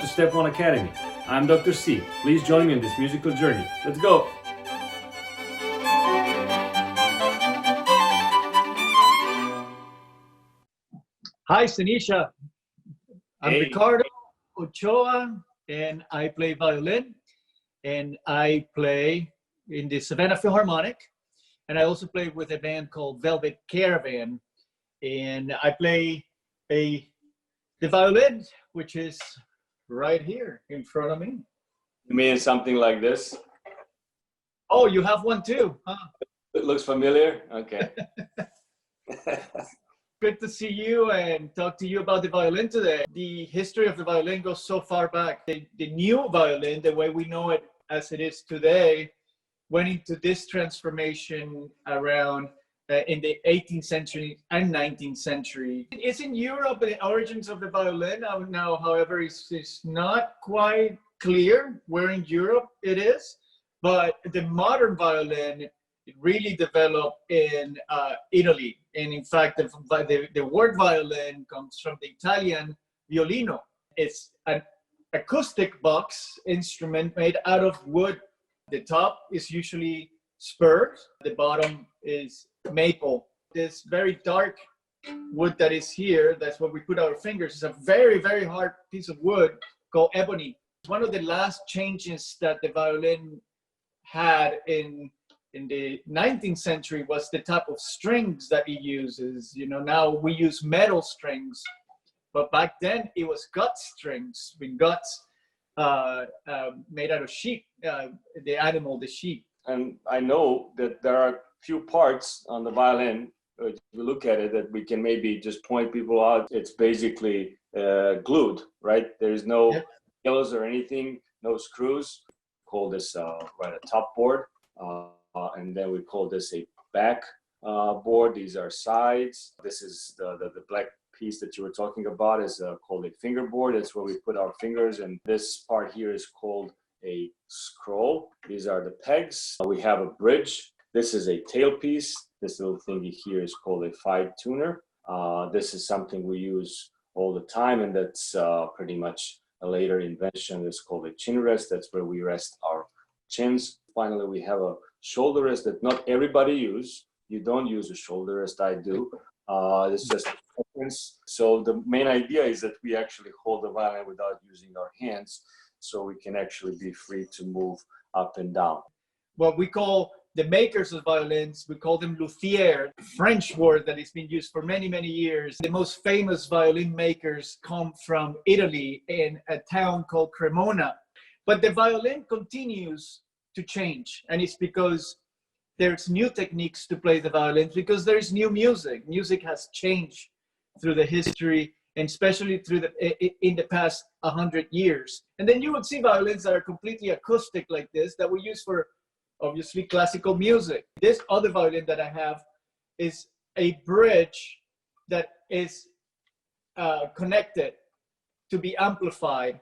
to Step One Academy. I'm Dr. C. Please join me on this musical journey. Let's go! Hi, Sanisha. I'm Hey. Ricardo Ochoa, and I play violin, and I play in the Savannah Philharmonic, and I also play with a band called Velvet Caravan, and I play the violin, which is right here in front of me. You mean something like this? Oh, you have one too, huh? It looks familiar? Okay. Good to see you and talk to you about the violin today. The history of the violin goes so far back. The new violin, the way we know it as it is today, went into this transformation around in the 18th century and 19th century. It's in Europe, the origins of the violin now, however, is not quite clear where in Europe it is, but the modern violin it really developed in Italy. And in fact, the word violin comes from the Italian violino. It's an acoustic box instrument made out of wood. The top is usually spurred. The bottom is maple. This very dark wood that is here, that's where we put our fingers, is a very, very hard piece of wood called ebony. It's one of the last changes that the violin had in the 19th century was the type of strings that it uses. You know, now we use metal strings, but back then it was gut strings, with guts made out of sheep, the animal, the sheep. And I know that there are few parts on the violin, if you look at it, that we can maybe just point people out. It's basically glued, right? There's no nails or anything, no screws. Call this right a top board. And then we call this a back board. These are sides. This is the black piece that you were talking about is called a fingerboard. That's where we put our fingers. And this part here is called a scroll. These are the pegs. We have a bridge. This is a tailpiece. This little thingy here is called a five tuner. This is something we use all the time, and that's pretty much a later invention. It's called a chin rest. That's where we rest our chins. Finally, we have a shoulder rest that not everybody use. You don't use a shoulder rest, I do. It's just a preference. So the main idea is that we actually hold the violin without using our hands, so we can actually be free to move up and down. What we call the makers of violins, we call them luthier, French word that has been used for many, many years. The most famous violin makers come from Italy in a town called Cremona. But the violin continues to change, and it's because there's new techniques to play the violin, because there's new music. Music has changed through the history, and especially through in the past 100 years. And then you would see violins that are completely acoustic like this, that we use for obviously classical music. This other violin that I have is a bridge that is connected to be amplified.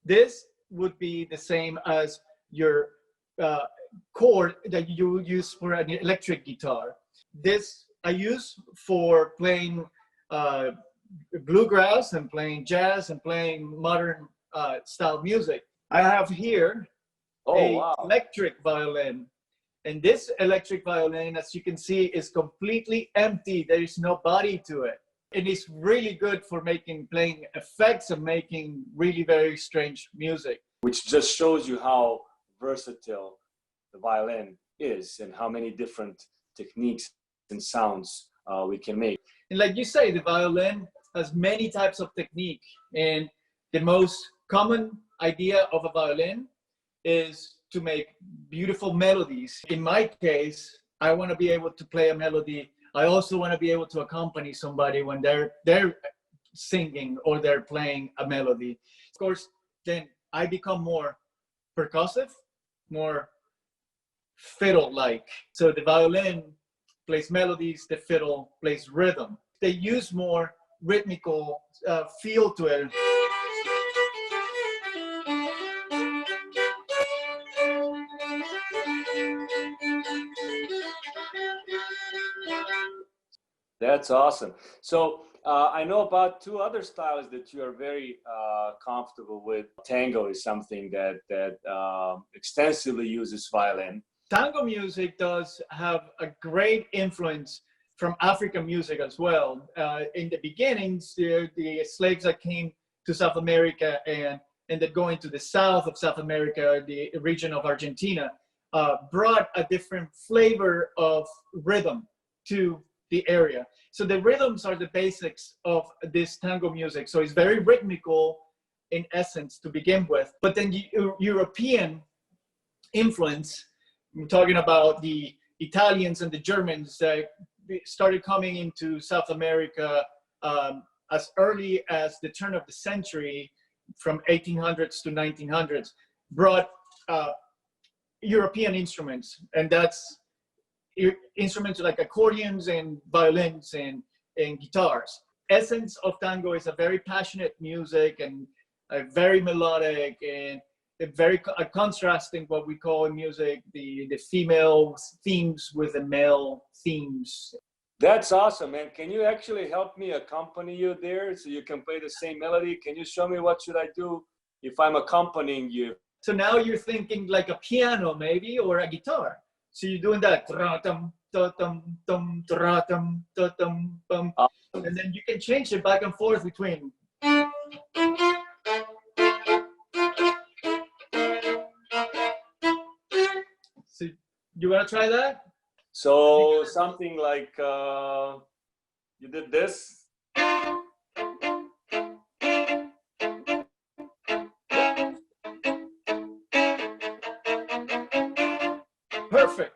This would be the same as your chord that you use for an electric guitar. This I use for playing bluegrass and playing jazz and playing modern style music. I have here electric violin, and this electric violin, as you can see, is completely empty. There is no body to it, and it's really good for playing effects and making really very strange music. Which just shows you how versatile the violin is and how many different techniques and sounds we can make. And like you say, the violin has many types of technique, and the most common idea of a violin is to make beautiful melodies. In my case, I want to be able to play a melody. I also want to be able to accompany somebody when they're singing or they're playing a melody. Of course, then I become more percussive, more fiddle-like. So the violin plays melodies, the fiddle plays rhythm. They use more rhythmical feel to it. That's awesome. So I know about two other styles that you are very comfortable with. Tango is something that extensively uses violin. Tango music does have a great influence from African music as well. In the beginnings, the slaves that came to South America and then going to the south of South America, the region of Argentina, brought a different flavor of rhythm to the area. So the rhythms are the basics of this tango music. So it's very rhythmical in essence to begin with. But then the European influence, I'm talking about the Italians and the Germans that started coming into South America as early as the turn of the century, from 1800s to 1900s, brought European instruments, and that's instruments like accordions and violins and guitars. Essence of tango is a very passionate music and very melodic and very contrasting what we call in music the female themes with the male themes. That's awesome, man. Can you actually help me accompany you there so you can play the same melody? Can you show me what should I do if I'm accompanying you? So now you're thinking like a piano maybe or a guitar. So you're doing that. And then you can change it back and forth between. So you want to try that? So something like you did this. Perfect.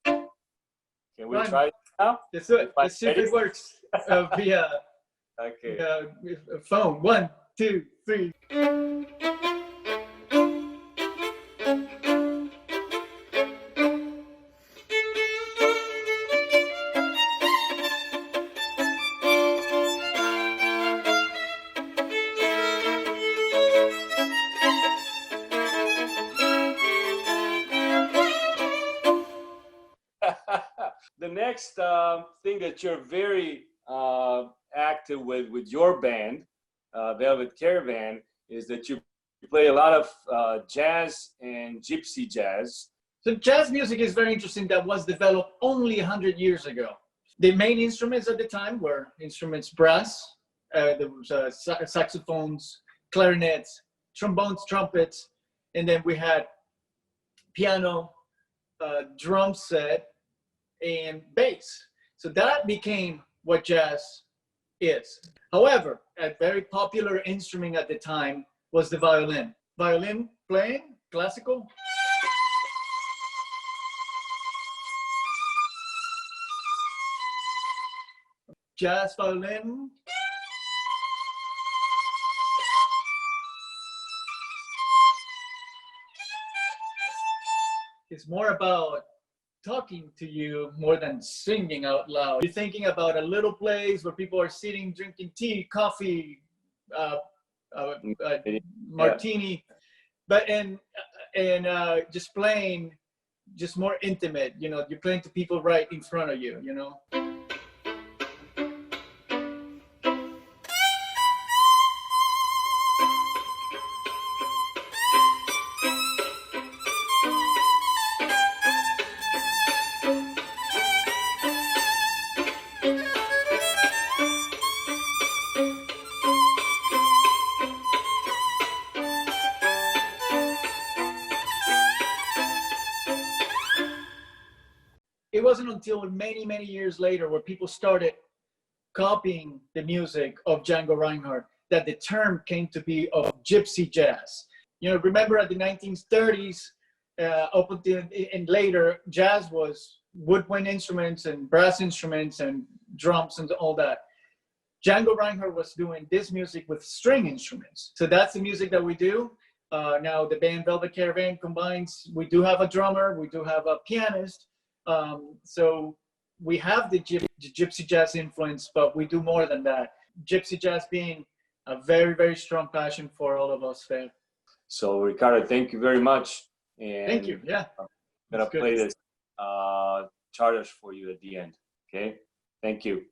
Can we try it now? Let's do it. Let's see if it works via phone. 1, 2, 3. The next thing that you're very active with your band, Velvet Caravan, is that you play a lot of jazz and gypsy jazz. So jazz music is very interesting. That was developed only 100 years ago. The main instruments at the time were instruments brass. There was saxophones, clarinets, trombones, trumpets, and then we had piano, drum set, and bass. So that became what jazz is. However, a very popular instrument at the time was the violin. Violin playing, classical. Jazz violin. It's more about talking to you more than singing out loud. You're thinking about a little place where people are sitting, drinking tea, coffee, martini, but and just playing, just more intimate. You know, you're playing to people right in front of you. You know. It wasn't until many, many years later where people started copying the music of Django Reinhardt that the term came to be of gypsy jazz. You know, remember at the 1930s, up until and later, jazz was woodwind instruments and brass instruments and drums and all that. Django Reinhardt was doing this music with string instruments. So that's the music that we do. Now the band Velvet Caravan combines, we do have a drummer, we do have a pianist. So we have the gypsy jazz influence, but we do more than that. Gypsy jazz being a very, very strong passion for all of us there. So Ricardo, thank you very much. And thank you. Yeah. I'm gonna play this charters for you at the end. Okay. Thank you.